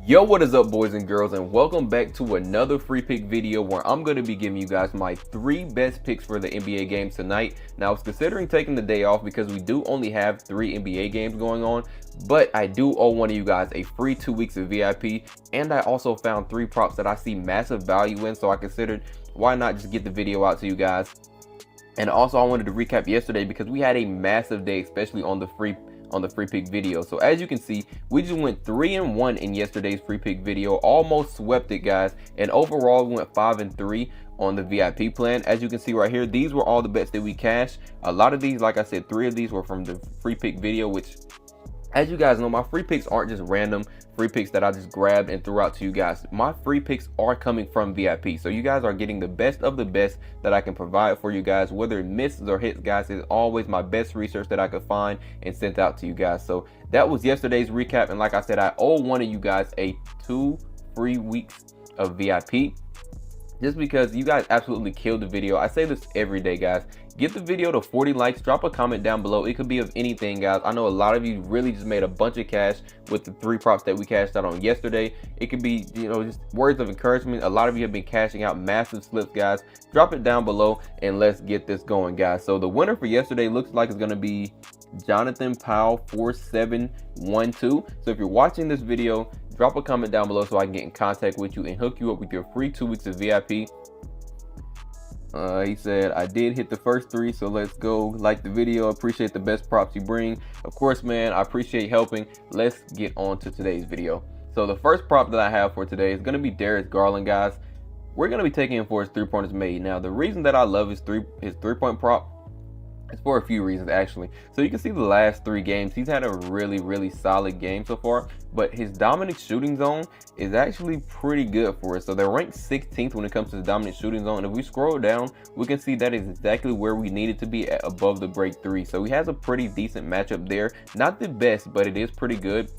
Yo, what is up, boys and girls, and welcome back to another free pick video where I'm going to be giving you guys my 3 best picks for the NBA games tonight. Now, I was considering taking the day off because we do only have 3 NBA games going on, but I do owe one of you guys a free 2 weeks of VIP, and I also found 3 props that I see massive value in, so I considered why not just get the video out to you guys. And also, I wanted to recap yesterday because we had a massive day, especially on the free pick video. So as you can see, we just went 3-1 in yesterday's free pick video, almost swept it, guys, and overall we went 5-3 on the VIP plan. As you can see right here, these were all the bets that we cashed. A lot of these, like I said, 3 of these were from the free pick video, which, as you guys know, my free picks aren't just random free picks that I just grabbed and threw out to you guys. My free picks are coming from VIP, so you guys are getting the best of the best that I can provide for you guys. Whether it misses or hits, guys, is always my best research that I could find and sent out to you guys. So that was yesterday's recap, and like I said, I owe one of you guys a 2 free weeks of VIP, just because you guys absolutely killed the video. I say this every day, guys. Get the video to 40 likes, drop a comment down below. It could be of anything, guys. I know a lot of you really just made a bunch of cash with the 3 props that we cashed out on yesterday. It could be, you know, just words of encouragement. A lot of you have been cashing out massive slips, guys. Drop it down below and let's get this going, guys. So the winner for yesterday looks like it's going to be Jonathan Powell 4712. So if you're watching this video, drop a comment down below so I can get in contact with you and hook you up with your free 2 weeks of VIP. He said, I did hit the first 3, so let's go. Like the video, appreciate the best props you bring. Of course, man, I appreciate helping. Let's get on to today's video. So the first prop that I have for today is going to be Darius Garland, guys. We're going to be taking him for his 3-pointers made. Now, the reason that I love his 3-point prop, it's for a few reasons, actually. So you can see the last 3 games, he's had a really solid game so far, but his dominant shooting zone is actually pretty good for us. So they're ranked 16th when it comes to the dominant shooting zone. And if we scroll down, we can see that is exactly where we needed to be at, above the break 3. So he has a pretty decent matchup there. Not the best, but it is pretty good.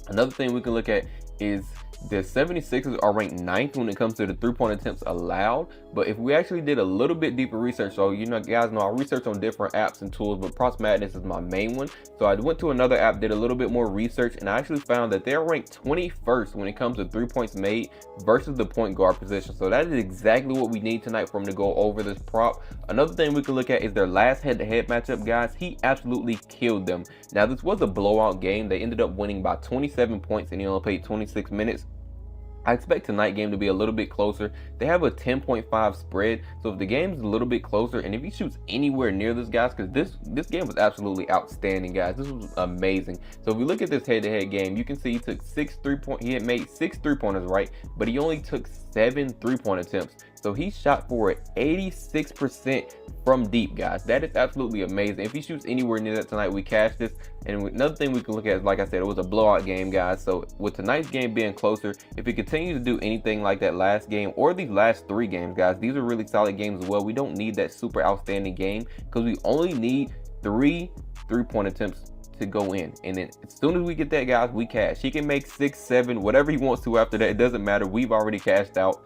Another thing we can look at is the 76ers are ranked 9th when it comes to the 3-point attempts allowed. But if we actually did a little bit deeper research, so you know, guys know I research on different apps and tools, but Props Madness is my main one. So I went to another app, did a little bit more research, and I actually found that they're ranked 21st when it comes to 3 points made versus the point guard position. So that is exactly what we need tonight for him to go over this prop. Another thing we can look at is their last head-to-head matchup, guys. He absolutely killed them. Now, this was a blowout game. They ended up winning by 27 points and he only played 26 minutes. I expect tonight's game to be a little bit closer. They have a 10.5 spread, so if the game's a little bit closer, and if he shoots anywhere near this, guys, because this game was absolutely outstanding, guys. This was amazing. So if we look at this head-to-head game, you can see he took 6 3-point. He had made 6 3-pointers, right? But he only took 7 3-point attempts. So he shot for 86% from deep, guys. That is absolutely amazing. If he shoots anywhere near that tonight, we cash this. And another thing we can look at is, like I said, it was a blowout game, guys. So with tonight's game being closer, if he continues to do anything like that last game or these last 3 games, guys, these are really solid games as well. We don't need that super outstanding game because we only need 3 3-point attempts to go in, and then as soon as we get that, guys, we cash. He can make 6, 7, whatever he wants to after that. It doesn't matter. We've already cashed out.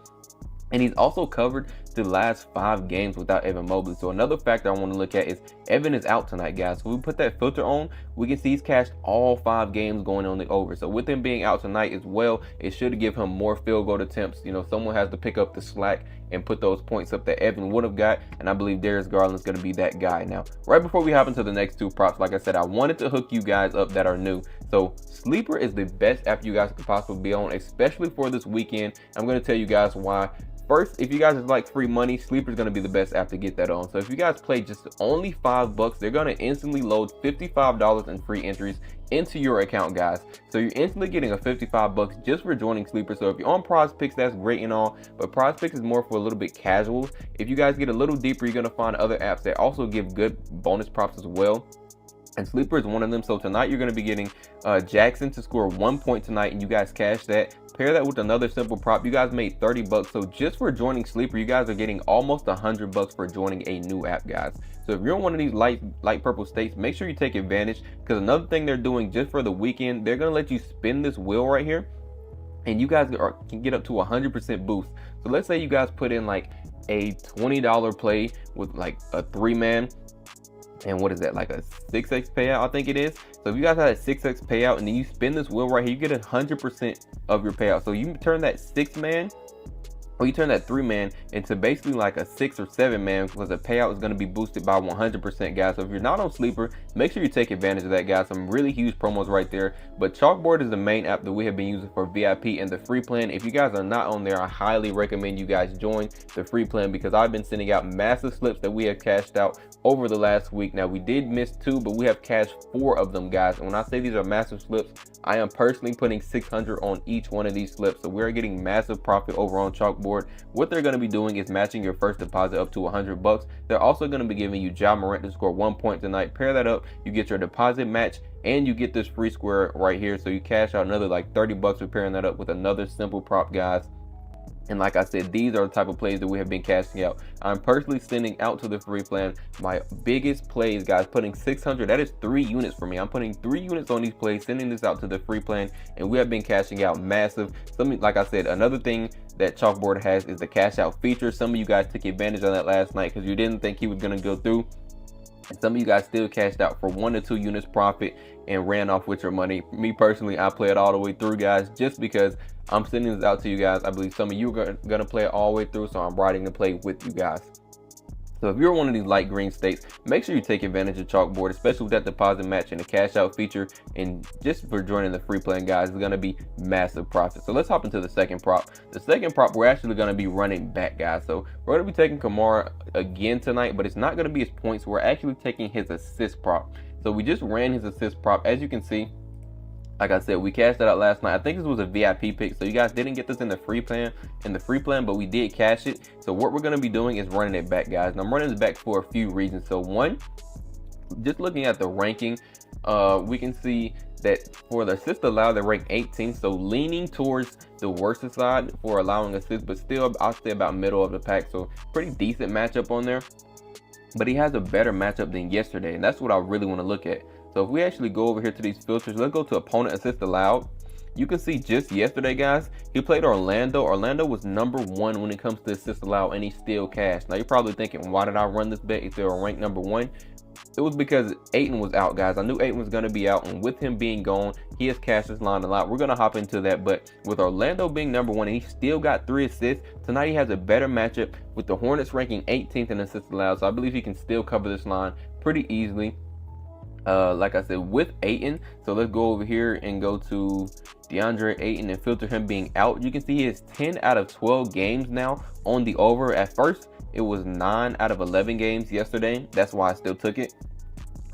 And he's also covered the last 5 games without Evan Mobley. So another factor I want to look at is Evan is out tonight, guys. So we put that filter on, we can see he's cashed all 5 games going on the over. So with him being out tonight as well, it should give him more field goal attempts. You know, someone has to pick up the slack and put those points up that Evan would have got. And I believe Darius Garland is going to be that guy. Now, right before we hop into the next 2 props, like I said, I wanted to hook you guys up that are new. So Sleeper is the best app you guys could possibly be on, especially for this weekend. I'm going to tell you guys why. First, if you guys like free money, Sleeper is going to be the best app to get that on. So if you guys play just only $5, they're going to instantly load $55 in free entries into your account, guys. So you're instantly getting a $55 just for joining Sleeper. So if you're on prizepicks, that's great and all, but prizepicks is more for a little bit casual. If you guys get a little deeper, you're going to find other apps that also give good bonus props as well. And Sleeper is one of them. So tonight you're going to be getting Jackson to score 1 point tonight, and you guys cash that. Pair that with another simple prop. You guys made $30. So just for joining Sleeper, you guys are getting almost $100 for joining a new app, guys. So if you're in one of these light purple states, make sure you take advantage, because another thing they're doing just for the weekend, they're going to let you spin this wheel right here, and you guys can get up to 100% boost. So let's say you guys put in like a $20 play with like a 3-man. And what is that, like a 6x payout? I think it is. So if you guys had a 6x payout and then you spin this wheel right here, you get 100% of your payout. So you turn that 6-man, or you turn that 3-man into basically like a 6 or 7-man, because the payout is going to be boosted by 100%, guys. So if you're not on Sleeper, make sure you take advantage of that, guys. Some really huge promos right there. But Chalkboard is the main app that we have been using for VIP and the free plan. If you guys are not on there, I highly recommend you guys join the free plan, because I've been sending out massive slips that we have cashed out over the last week. Now, we did miss 2, but we have cashed 4 of them, guys. And when I say these are massive slips, I am personally putting 600 on each one of these slips. So we're getting massive profit over on Chalkboard. What they're going to be doing is matching your first deposit up to $100. They're also going to be giving you Ja Morant to score 1 point tonight. Pair that up, you get your deposit match, and you get this free square right here. So you cash out another like $30 for pairing that up with another simple prop, guys. And like I said, these are the type of plays that we have been cashing out. I'm personally sending out to the free plan my biggest plays, guys, putting 600. That is 3 units for me. I'm putting 3 units on these plays, sending this out to the free plan, and we have been cashing out massive. Something, like I said, another thing that Chalkboard has is the cash out feature. Some of you guys took advantage of that last night because you didn't think he was going to go through. And some of you guys still cashed out for 1 to 2 units profit and ran off with your money. Me personally, I play it all the way through, guys, just because I'm sending this out to you guys. I believe some of you are going to play it all the way through, so I'm riding the play with you guys. So if you're one of these light green states, make sure you take advantage of Chalkboard, especially with that deposit match and the cash out feature. And just for joining the free plan, guys, it's going to be massive profit. So let's hop into the second prop. The second prop, we're actually going to be running back, guys. So we're going to be taking Camara again tonight, but it's not going to be his points. We're actually taking his assist prop. So we just ran his assist prop. As you can see, like I said, we cashed that out last night. I think this was a VIP pick, so you guys didn't get this in the free plan, but we did cash it. So what we're going to be doing is running it back, guys. And I'm running this back for a few reasons. So one, just looking at the ranking, we can see that for the assist allowed, they rank 18th, so leaning towards the worst side for allowing assists, but still I'll say about middle of the pack. So pretty decent matchup on there, but he has a better matchup than yesterday, and that's what I really want to look at. So if we actually go over here to these filters, let's go to opponent assist allowed. You can see just yesterday, guys, he played Orlando. Orlando was #1 when it comes to assist allowed, and he still cashed. Now you're probably thinking, why did I run this bet if they were ranked #1? It was because Ayton was out, guys. I knew Ayton was going to be out, and with him being gone, he has cashed this line a lot. We're going to hop into that, but with Orlando being #1 and he still got 3 assists, tonight he has a better matchup with the Hornets ranking 18th in assists allowed, so I believe he can still cover this line pretty easily. Like I said, with Ayton, so let's go over here and go to DeAndre Ayton and filter him being out. You can see he has 10 out of 12 games now on the over. At first, it was 9 out of 11 games yesterday. That's why I still took it.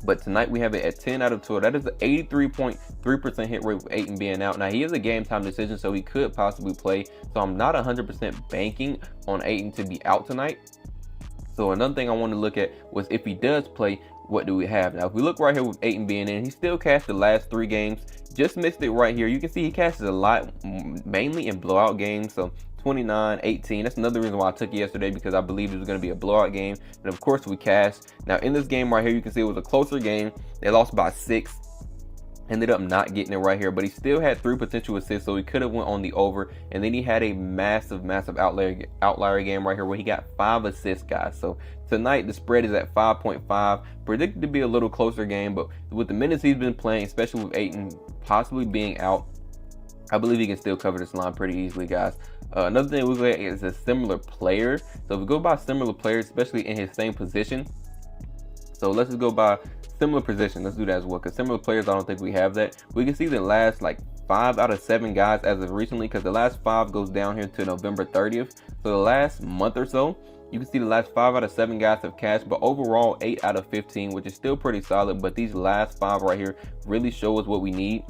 But tonight we have it at 10 out of 12. That is an 83.3% hit rate with Ayton being out. Now, he is a game time decision, so he could possibly play. So I'm not 100% banking on Ayton to be out tonight. So another thing I want to look at was if he does play, what do we have? Now, if we look right here with Ayton being in, he still cashed the last 3 games. Just missed it right here. You can see he cashes a lot, mainly in blowout games. So 29, 18. That's another reason why I took it yesterday, because I believed it was going to be a blowout game. And of course, we cashed. Now, in this game right here, you can see it was a closer game. They lost by 6. Ended up not getting it right here, but he still had 3 potential assists, so he could have went on the over. And then he had a massive outlier game right here where he got 5 assists, guys. So tonight the spread is at 5.5, predicted to be a little closer game, but with the minutes he's been playing, especially with Ayton possibly being out, I believe he can still cover this line pretty easily, guys. Another thing we look at is a similar player. So if we go by similar players, especially in his same position, so let's just go by similar position. Let's do that as well, because similar players, I don't think we have that. We can see the last like 5 out of 7 guys as of recently, because the last 5 goes down here to November 30th. So the last month or so, you can see the last 5 out of 7 guys have cashed, but overall 8 out of 15, which is still pretty solid. But these last 5 right here really show us what we need,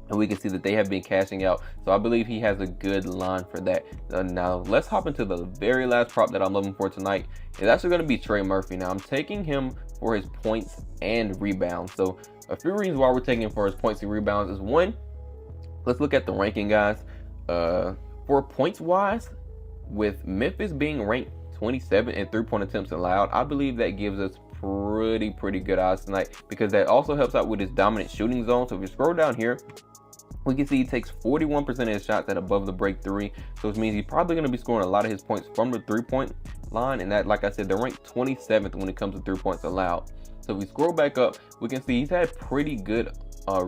and we can see that they have been cashing out. So I believe he has a good line for that. Now let's hop into the very last prop that I'm looking for tonight. It's actually going to be Trey Murphy. Now I'm taking him for his points and rebounds. So a few reasons why we're taking him for his points and rebounds is, one, let's look at the ranking, guys. For points wise, with Memphis being ranked 27 in 3-point attempts allowed, I believe that gives us pretty good odds tonight, because that also helps out with his dominant shooting zone. So if you scroll down here, we can see he takes 41% of his shots at above the break 3. So it means he's probably going to be scoring a lot of his points from the 3-point line. And that, like I said, they're ranked 27th when it comes to 3 points allowed. So if we scroll back up, we can see he's had pretty good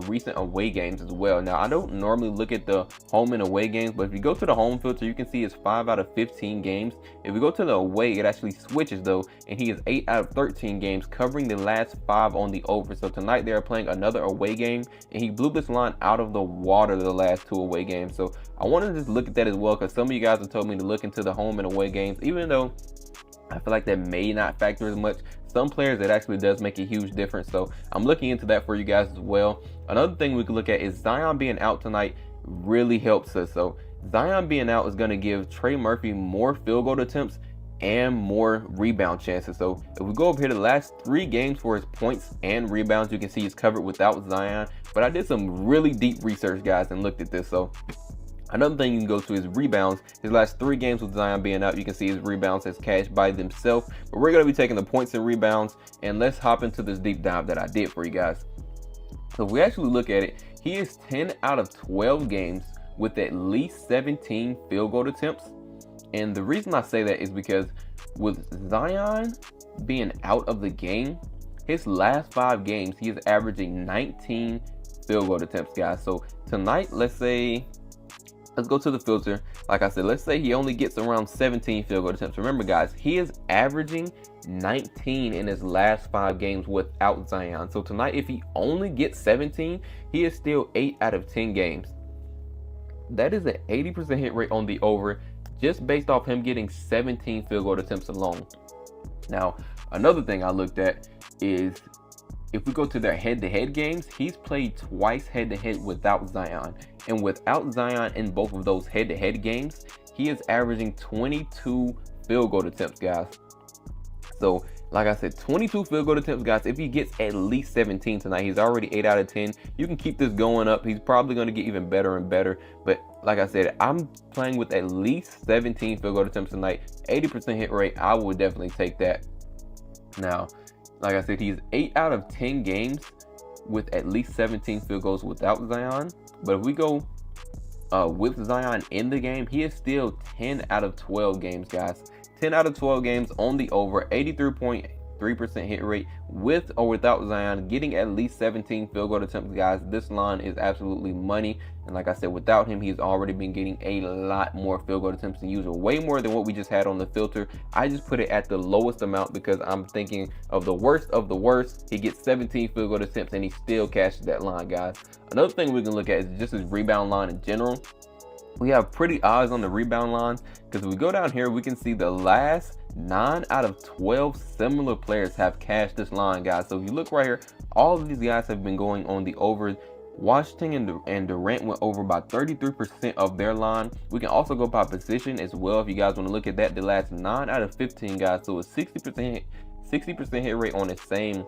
recent away games as well. Now, I don't normally look at the home and away games, but if you go to the home filter, you can see it's 5 out of 15 games. If we go to the away, it actually switches though, and he is 8 out of 13 games, covering the last 5 on the over. So tonight they are playing another away game, and he blew this line out of the water the last 2 away games. So I wanted to just look at that as well, because some of you guys have told me to look into the home and away games, even though I feel like that may not factor as much. Some players, it actually does make a huge difference. So I'm looking into that for you guys as well. Another thing we could look at is Zion being out tonight really helps us. So Zion being out is going to give Trey Murphy more field goal attempts and more rebound chances. So if we go over here to the last 3 games for his points and rebounds, you can see he's covered without Zion. But I did some really deep research, guys, and looked at this. So another thing you can go to is rebounds. His last 3 games with Zion being out, you can see his rebounds has cashed by themselves. But we're going to be taking the points and rebounds, and let's hop into this deep dive that I did for you guys. So if we actually look at it, he is 10 out of 12 games with at least 17 field goal attempts. And the reason I say that is because with Zion being out of the game, his last 5 games, he is averaging 19 field goal attempts, guys. So tonight, let's go to the filter. Like I said, let's say he only gets around 17 field goal attempts. Remember, guys, he is averaging 19 in his last 5 games without Zion. So tonight, if he only gets 17, he is still 8 out of 10 games. That is an 80% hit rate on the over, just based off him getting 17 field goal attempts alone. Now, another thing I looked at is if we go to their head-to-head games, he's played twice head-to-head without Zion. And without Zion in both of those head-to-head games, he is averaging 22 field goal attempts, guys. So, like I said, 22 field goal attempts, guys. If he gets at least 17 tonight, he's already 8 out of 10. You can keep this going up. He's probably going to get even better and better. But like I said, I'm playing with at least 17 field goal attempts tonight. 80% hit rate. I would definitely take that. Now, like I said, he's 8 out of 10 games with at least 17 field goals without Zion. But if we go with Zion in the game, he is still 10 out of 12 games, guys. 10 out of 12 games on the over, 83.3% hit rate with or without Zion, getting at least 17 field goal attempts, guys. This line is absolutely money. And like I said, without him, he's already been getting a lot more field goal attempts than usual, way more than what we just had on the filter. I just put it at the lowest amount because I'm thinking of the worst of the worst. He gets 17 field goal attempts and he still cashes that line, guys. Another thing we can look at is just his rebound line in general. We have pretty odds on the rebound lines because if we go down here, we can see the last 9 out of 12 similar players have cashed this line, guys. So if you look right here, all of these guys have been going on the over. Washington and Durant went over by 33% of their line. We can also go by position as well if you guys want to look at that. The last 9 out of 15 guys, so a 60% hit rate on the same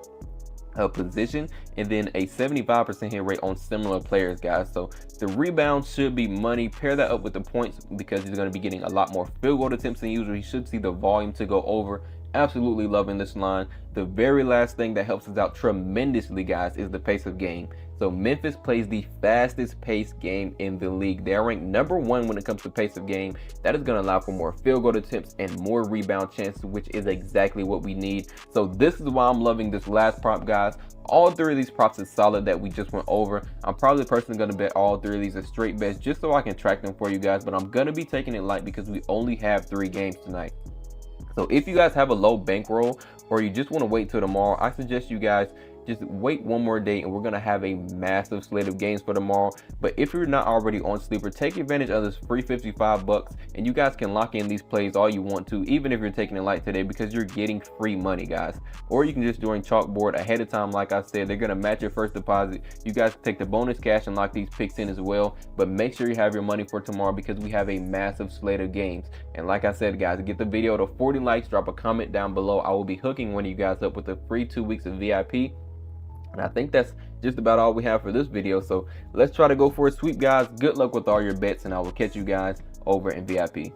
position, and then a 75% hit rate on similar players, guys. So the rebound should be money. Pair that up with the points because he's going to be getting a lot more field goal attempts than usual. He should see the volume to go over. Absolutely loving this line. The very last thing that helps us out tremendously, guys, is the pace of game. So Memphis plays the fastest paced game in the league. They're ranked #1 when it comes to pace of game. That is going to allow for more field goal attempts and more rebound chances, which is exactly what we need. So this is why I'm loving this last prop, guys. All 3 of these props is solid that we just went over. I'm probably personally going to bet all 3 of these as straight bets just so I can track them for you guys. But I'm going to be taking it light because we only have 3 games tonight. So if you guys have a low bankroll or you just want to wait till tomorrow, I suggest you guys just wait one more day and we're going to have a massive slate of games for tomorrow. But if you're not already on Sleeper, take advantage of this free $55 and you guys can lock in these plays all you want to, even if you're taking it light today, because you're getting free money, guys. Or you can just join Chalkboard ahead of time. Like I said, they're going to match your first deposit. You guys take the bonus cash and lock these picks in as well. But make sure you have your money for tomorrow because we have a massive slate of games. And like I said, guys, get the video to 40 likes, drop a comment down below. I will be hooking one of you guys up with a free 2 weeks of VIP. And I think that's just about all we have for this video. So let's try to go for a sweep, guys. Good luck with all your bets, and I will catch you guys over in VIP.